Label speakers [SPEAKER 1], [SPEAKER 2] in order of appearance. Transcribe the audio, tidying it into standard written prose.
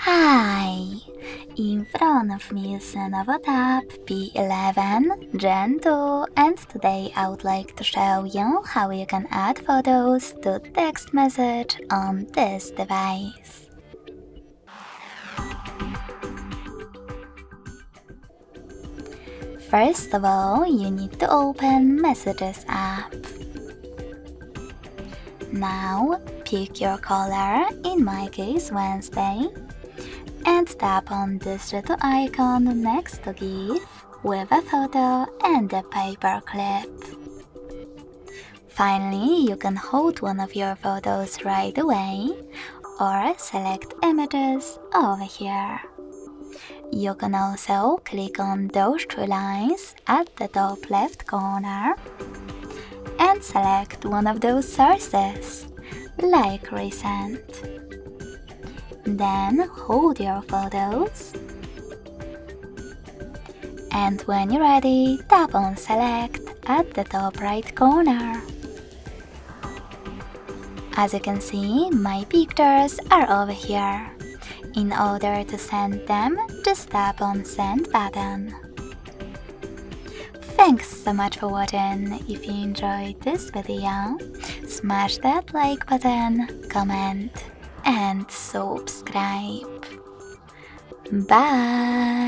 [SPEAKER 1] Hi! In front of me is LENOVO Tab P11 Gen 2, and today I would like to show you how you can add photos to text message on this device. First of all, you need to open Messages app. Now, pick your color, in my case Wednesday, and tap on this little icon next to GIF with a photo and a paper clip. Finally, you can hold one of your photos right away or select images over here. You can also click on those three lines at the top left corner and select one of those sources, like recent. Then hold your photos, and when you're ready, tap on select at the top right corner. As you can see, my pictures are over here. In order to send them, just tap on send button. Thanks so much for watching. If you enjoyed this video, smash that like button, comment and subscribe. Bye!